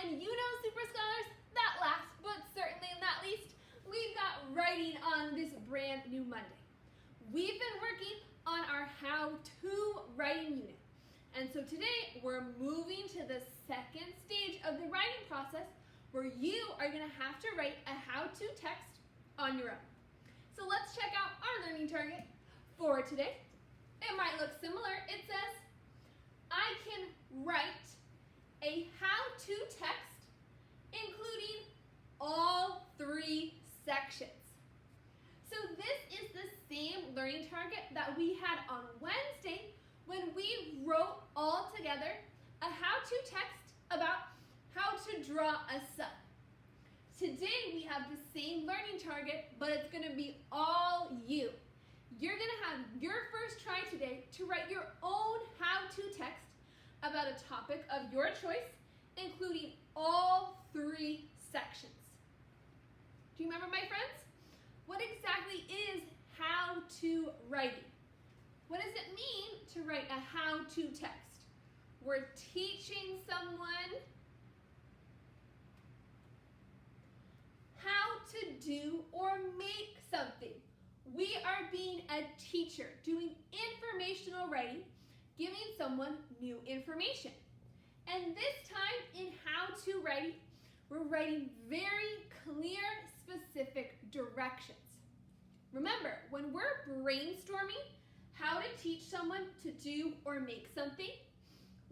And you know, Super Scholars, that last but certainly not least, we've got writing on this brand new Monday. We've been working on our how-to writing unit. And so today we're moving to the second stage of the writing process where you are going to have to write a how-to text on your own. So let's check out our learning target for today. It might look similar. It says, I can write a how-to text including all 3 sections. So this is the same learning target that we had on Wednesday when we wrote all together a how-to text about how to draw a sun. Today we have the same learning target, but it's going to be all you. You're going to have your first try today to write your own how-to text about a topic of your choice, including all 3 sections. Do you remember, my friends? What exactly is how-to writing? What does it mean to write a how-to text? We're teaching someone how to do or make something. We are being a teacher, doing informational writing, giving someone new information. And this time in how-to writing, we're writing very clear, specific directions. Remember, when we're brainstorming how to teach someone to do or make something,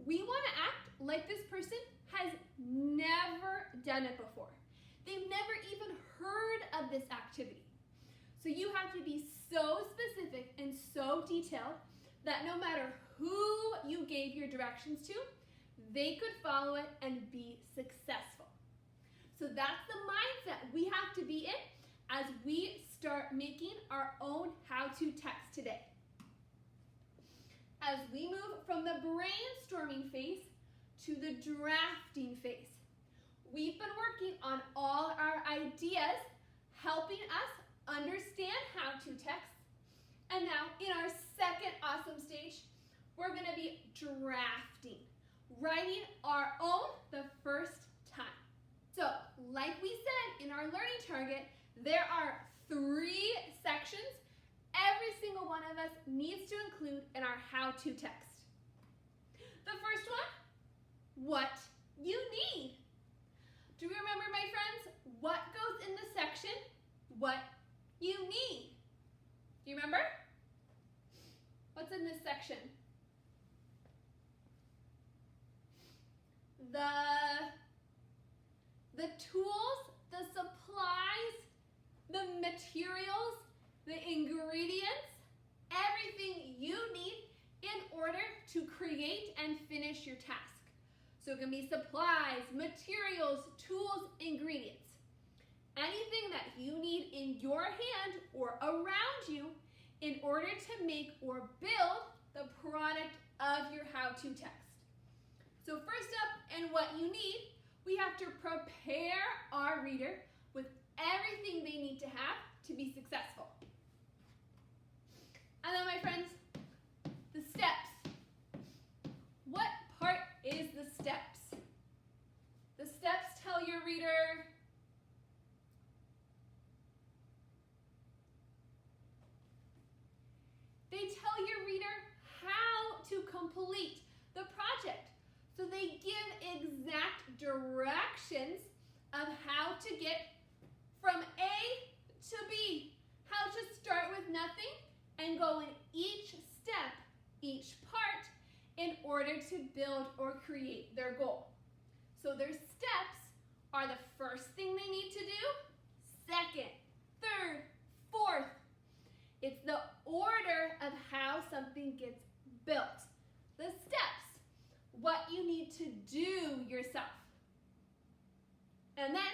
we want to act like this person has never done it before. They've never even heard of this activity. So you have to be so specific and so detailed that no matter who you gave your directions to, they could follow it and be successful. So that's the mindset we have to be in as we start making our own how-to text today. As we move from the brainstorming phase to the drafting phase, we've been working on all our ideas, helping us understand how-to texts. And now in our second awesome stage, we're going to be drafting, writing our own the first time. So, like we said in our learning target, there are 3 sections every single one of us needs to include in our how-to text. The first one, what you need. Do you remember, my friends, what goes in the section, what you need? Do you remember? What's in this section? The tools, the supplies, the materials, the ingredients, everything you need in order to create and finish your task. So it can be supplies, materials, tools, ingredients. Anything that you need in your hand or around you in order to make or build the product of your how-to text. So first up, and what you need, we have to prepare our reader with everything they need to have to be successful. And then, my friends, the steps. What part is the steps? The steps tell your reader how to complete the project. So they give exact directions of how to get from A to B, how to start with nothing and go in each step, each part, in order to build or create their goal. So their steps are the first thing they need to do, second, third, fourth. It's the order of how something gets built. The steps, what you need to do yourself. And then,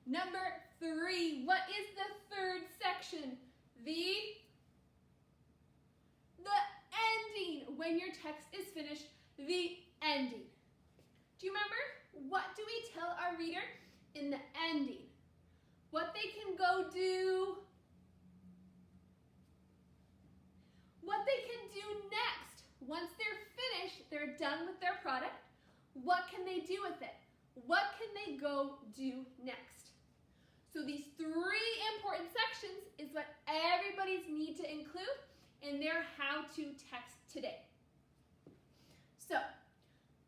number 3, what is the third section? The ending. When your text is finished, the ending. Do you remember? What do we tell our reader in the ending? What they can go do, what they can do next. Once they're finished, they're done with their product, what can they do with it? What can they go do next? So these 3 important sections is what everybody's need to include in their how-to text today. So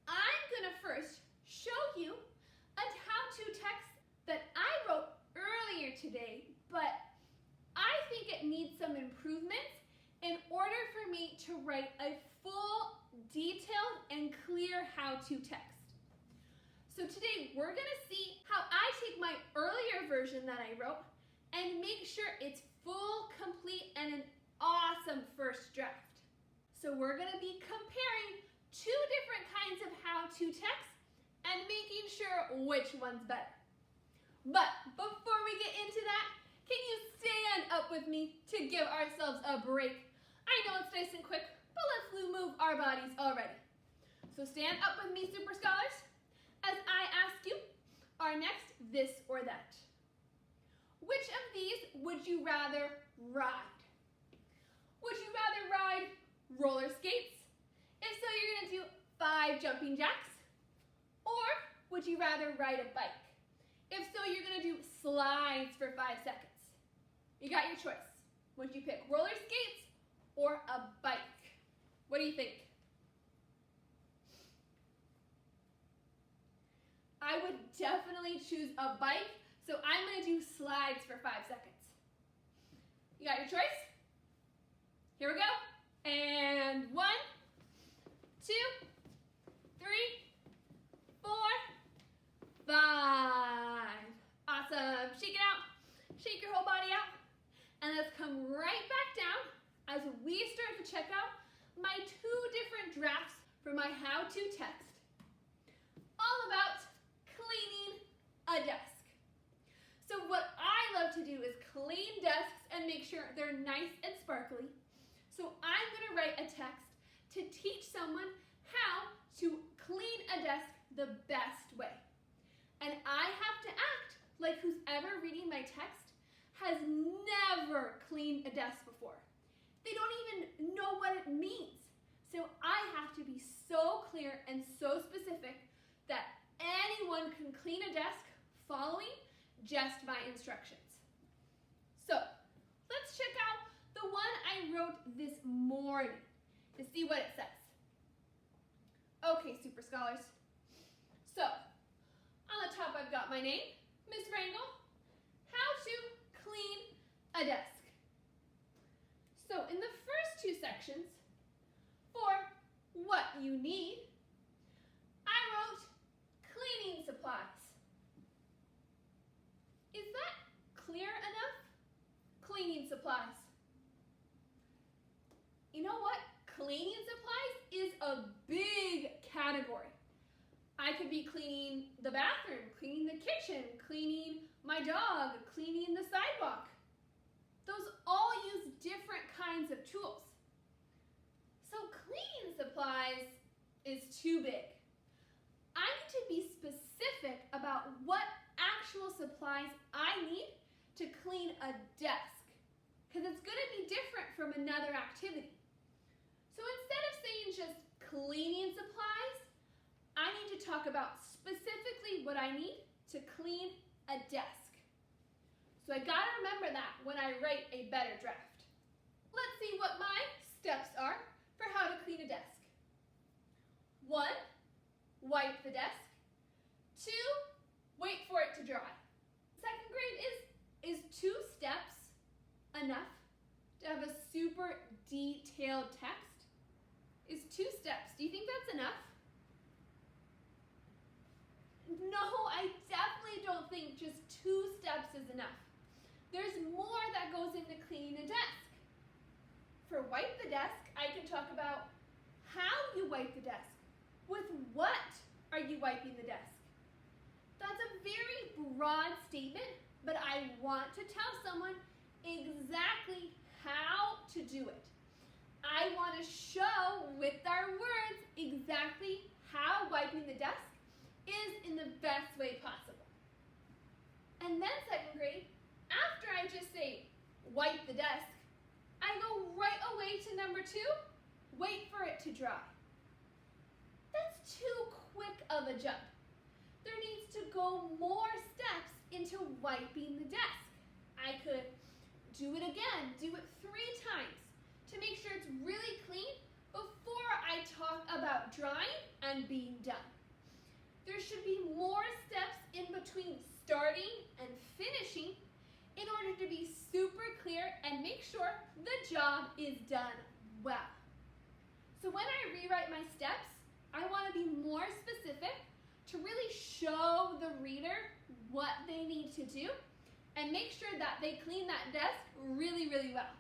I'm gonna first show you a how-to text that I wrote earlier today, but I think it needs some improvements in order for me to write a full, detailed, and clear how-to text. So today we're gonna see how I take my earlier version that I wrote and make sure it's full, complete, and an awesome first draft. So we're gonna be comparing 2 different kinds of how-to text and making sure which one's better. But before we get into that, can you stand up with me to give ourselves a break? I know it's nice and quick, but let's move our bodies already. So stand up with me, Super Scholars, as I ask you our next this or that. Which of these would you rather ride? Would you rather ride roller skates? If so, you're gonna do 5 jumping jacks. Or would you rather ride a bike? If so, you're gonna do slides for 5 seconds. You got your choice. Would you pick roller skates or a bike? What do you think? I would definitely choose a bike, so I'm gonna do slides for 5 seconds. You got your choice? Here we go. And 1, 2, 3, 4, 5. Awesome. Shake it out. Shake your whole body out. And let's come right back down as we start to check out my 2 different drafts for my how-to text. All about cleaning a desk. So what I love to do is clean desks and make sure they're nice and sparkly. So I'm going to write a text to teach someone how to clean a desk the best way. And I have to act like who's ever reading my text has never cleaned a desk before. They don't even know what it means. So I have to be so clear and so specific that anyone can clean a desk following just my instructions. So let's check out the one I wrote this morning to see what it says. Okay, Super Scholars. So on the top I've got my name, Miss Rangel, how to clean a desk. So in the first 2 sections, for what you need, I wrote cleaning supplies. Is that clear enough? Cleaning supplies. You know what? Cleaning supplies is a big category. I could be cleaning the bathroom, cleaning the kitchen, cleaning my dog, cleaning the sidewalk. Those all use different kinds of tools. So cleaning supplies is too big. I need to be specific about what actual supplies I need to clean a desk, because it's going to be different from another activity. So instead of saying just cleaning supplies, I need to talk about specifically what I need to clean a desk. So I gotta remember that when I write a better draft. Let's see what my steps are for how to clean a desk. 1, wipe the desk. 2, wait for it to dry. Second grade, is 2 steps enough to have a super detailed text? Is 2 steps, do you think that's enough? No, I definitely don't think just 2 steps is enough. There's more that goes into cleaning a desk. For wipe the desk, I can talk about how you wipe the desk. With what are you wiping the desk? That's a very broad statement, but I want to tell someone exactly how to do it. I want to show with our words exactly how wiping the desk is in the best way possible. And then second grade, after I just say wipe the desk, I go right away to number 2, wait for it to dry. That's too quick of a jump. There needs to go more steps into wiping the desk. I could do it again, do it 3 times to make sure it's really clean before I talk about drying and being done. There should be more steps in between starting and finishing in order to be super clear and make sure the job is done well. So when I rewrite my steps, I want to be more specific to really show the reader what they need to do and make sure that they clean that desk really, really well.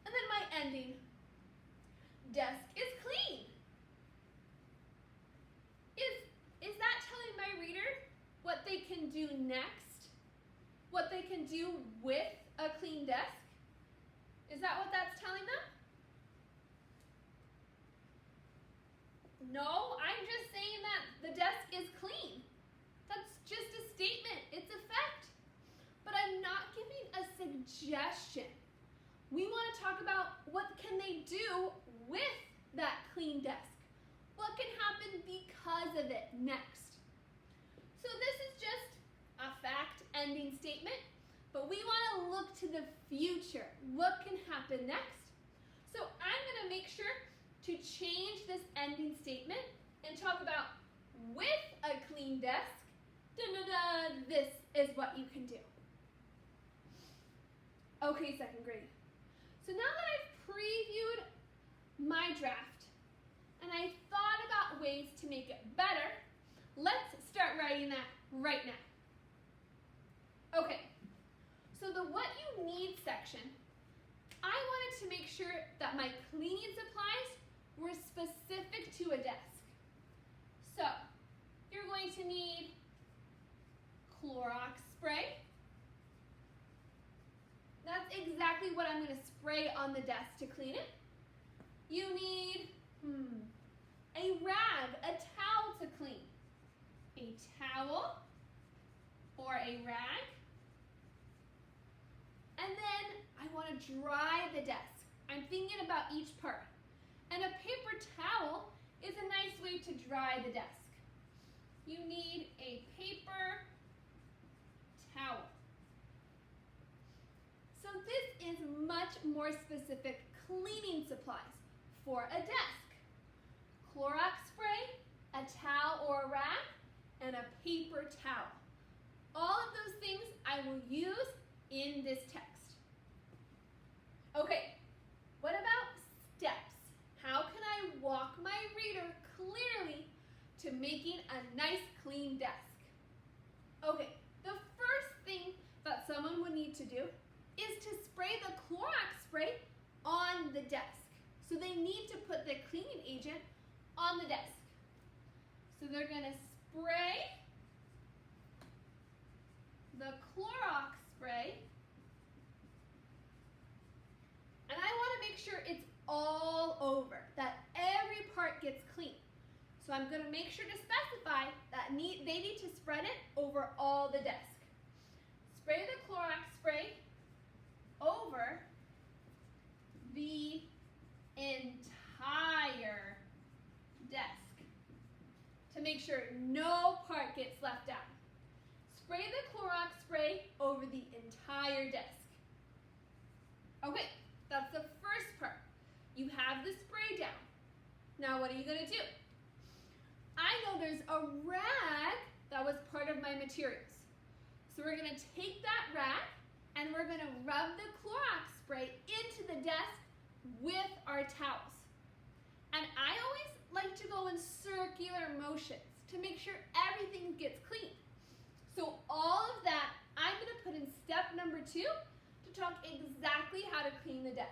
And then my ending. Desk is clean. Is that telling my reader what they can do next? What they can do with a clean desk? Is that what that's telling them? No, I'm just saying that the desk is clean. That's just a statement. It's a fact. But I'm not giving a suggestion. We want to talk about what can they do with that clean desk. What can happen because of it next? So this is just a fact ending statement, but we want to look to the future. What can happen next? So I'm going to make sure to change this ending statement and talk about with a clean desk, this is what you can do. Okay, second grade. So now that I've previewed my draft and I thought about ways to make it better, let's start writing that right now. Okay, so the what you need section, I wanted to make sure that my cleaning supplies were specific to a desk. So, you're going to need Clorox spray. That's exactly what I'm going to spray on the desk to clean it. You need a rag, a towel to clean. A towel or a rag. And then I want to dry the desk. I'm thinking about each part. And a paper towel is a nice way to dry the desk. You need a paper towel. So this is much more specific cleaning supplies for a desk. Clorox spray, a towel or a rag, and a paper towel. All of those things I will use in this text. Okay, what about steps? How can I walk my reader clearly to making a nice clean desk? Okay, the first thing that someone would need to do is to spray the Clorox spray on the desk. So they need to put the cleaning agent on the desk. So they're going to spray the Clorox spray. And I want to make sure it's all over, that every part gets clean. So I'm going to make sure to specify that they need to spread it over all the desk. Spray the Clorox spray over the entire desk to make sure no part gets left out. Spray the Clorox spray over the entire desk. Okay, that's the first part. You have the spray down. Now what are you going to do? I know there's a rag that was part of my materials. So we're going to take that rag and we're going to rub the Clorox spray into the desk with our towels. And I always like to go in circular motions to make sure everything gets clean. So all of that I'm going to put in step number 2 to talk exactly how to clean the desk.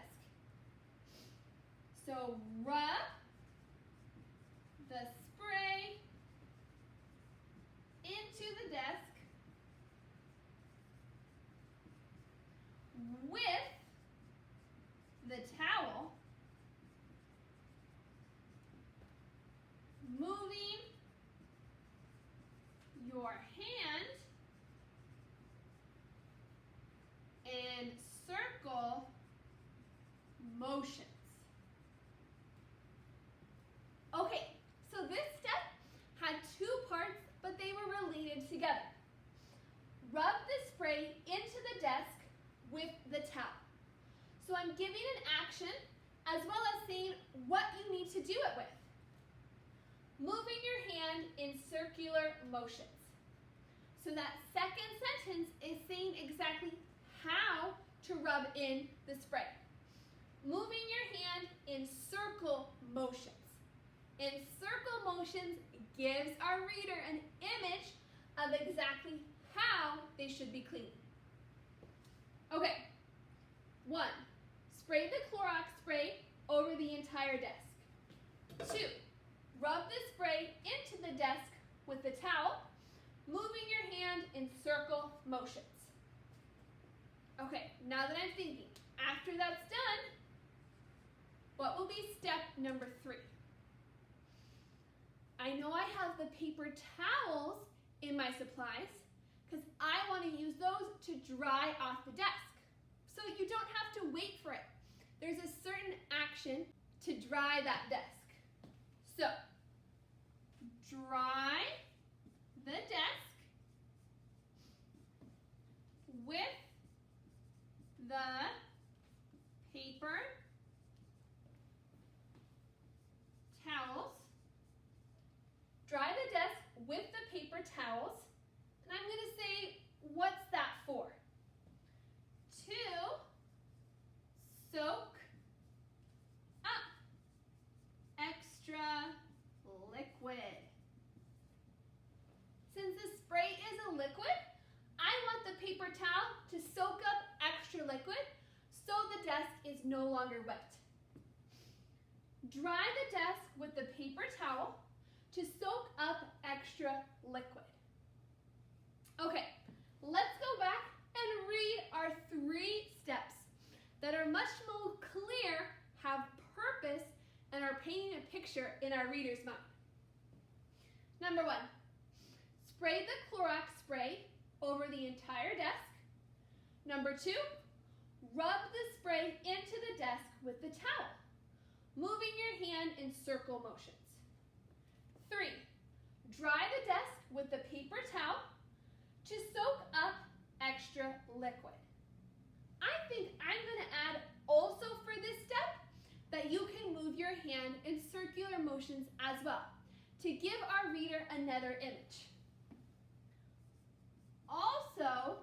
So rub the spray into the desk with the towel, moving your hand in circle motions. Okay, so this step had 2 parts, but together. Rub the spray into the desk with the towel. So I'm giving an action as well as saying what you need to do it with. Moving your hand in circular motions. So that second sentence is saying exactly how to rub in the spray. Moving your hand in circle motions. In circle motions gives our reader an image of exactly how they should be cleaned. Okay, 1. Spray the Clorox spray over the entire desk. 2. Rub the spray into the desk with the towel, moving your hand in circle motions. Okay, now that I'm thinking, after that's done, what will be step number 3? I know I have the paper towels in my supplies because I want to use those to dry off the desk. So you don't have to wait for it. There's a certain action to dry that desk. So, dry the desk with the paper towels. Dry the desk with the paper towels. And I'm going to say, what's that for? To soak up extra liquid. Since the spray is a liquid, I want the paper towel to soak up extra liquid so the desk is no longer wet. Dry the desk with the paper towel to soak up extra liquid. Okay, let's go back and read our 3 steps that are much more clear, have purpose, and are painting a picture in our reader's mind. Number 1, spray the Clorox spray over the entire desk. Number 2, rub the spray into the desk with the towel, moving your hand in circle motions. 3, dry the desk with the paper towel to soak up extra liquid. I think I'm going to add also for this step that you can move your hand in circular motions as well to give our reader another image. Also,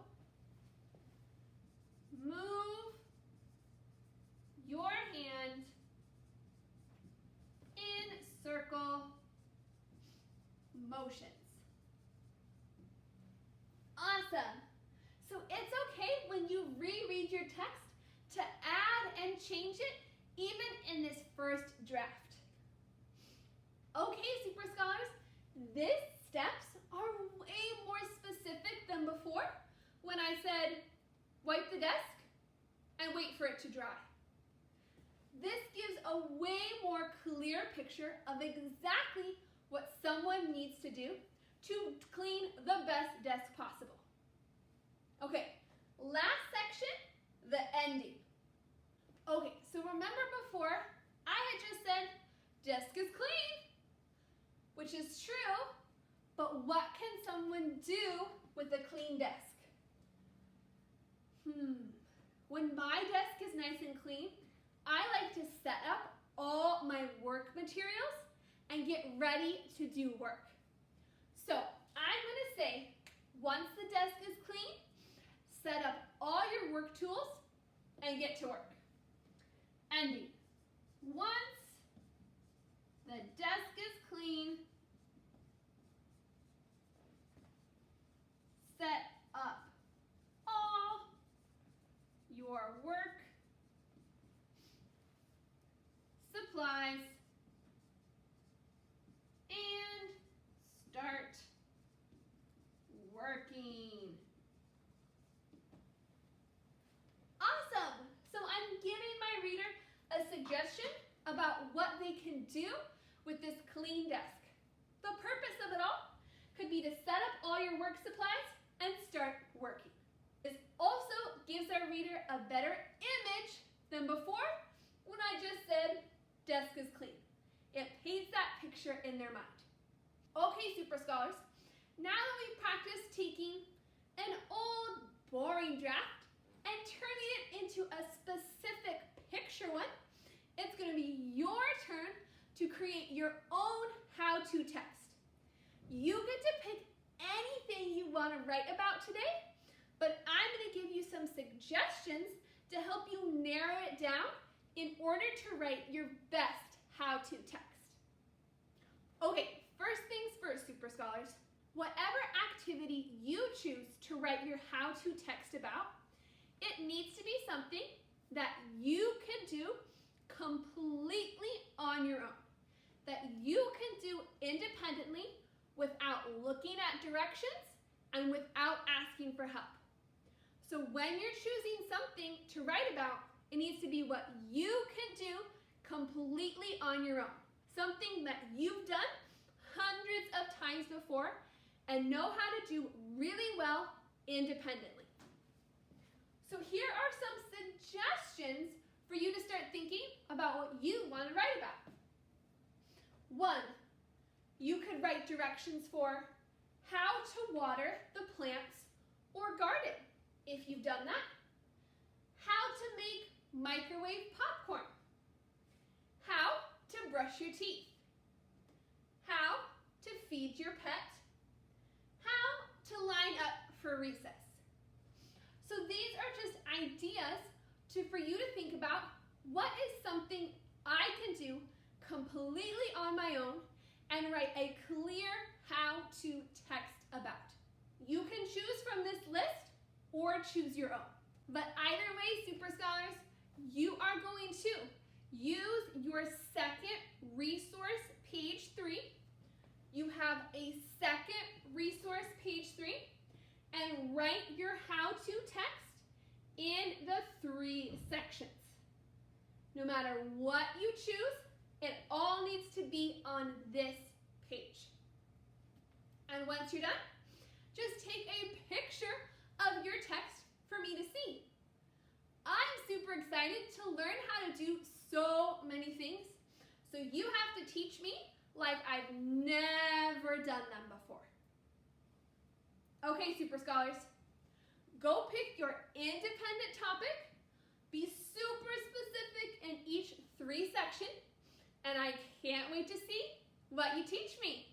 move your hand in circle motions. Awesome. So it's okay when you reread your text to add and change it even in this first draft. Okay, Super Scholars, these steps are way more specific than before when I said wipe the desk and wait for it to dry. This gives a way more clear picture of exactly what someone needs to do to clean the best desk possible. Okay, last section, the ending. Okay, so remember before, I had just said, desk is clean, which is true, but what can someone do with a clean desk? When my desk is nice and clean, I like to set up all my work materials and get ready to do work. So I'm going to say, once the desk is clean, set up all your work tools and get to work. Ending. Once the desk is clean, set up all your work supplies and start working. Awesome! So I'm giving my reader a suggestion about what they can do with this clean desk. The purpose of it all could be to set up all your work supplies and start working. This also gives our reader a better image than before when I just said desk is clean. It paints that picture in their mind. Okay, Super Scholars, now that we've practiced taking an old, boring draft and turning it into a specific picture one, it's going to be your turn to create your own how-to text. You get to pick anything you want to write about today, but I'm going to give you some suggestions to help you narrow it down in order to write your best how-to text. Okay, first things first, Super Scholars. Whatever activity you choose to write your how-to text about, it needs to be something that you can do completely on your own, that you can do independently without looking at directions and without asking for help. So when you're choosing something to write about, it needs to be what you can do completely on your own. Something that you've done hundreds of times before and know how to do really well independently. So here are some suggestions for you to start thinking about what you want to write about. 1, you could write directions for how to water the plants or garden, if you've done that. How to make microwave popcorn. How to brush your teeth. How to feed your pet. How to line up for recess. So these are just ideas for you to think about what is something I can do completely on my own and write a clear how-to text about. You can choose from this list or choose your own. But either way, Super Scholars, you are going to use your second resource, page 3. You have a second resource, page 3, and write your how-to text in the 3 sections. No matter what you choose, it all needs to be on this page. And once you're done, just take a picture of your text for me to see. I'm super excited to learn how to do so many things, so you have to teach me like I've never done them before. Okay, Super Scholars, go pick your independent topic, be super specific in each 3 sections, and I can't wait to see what you teach me.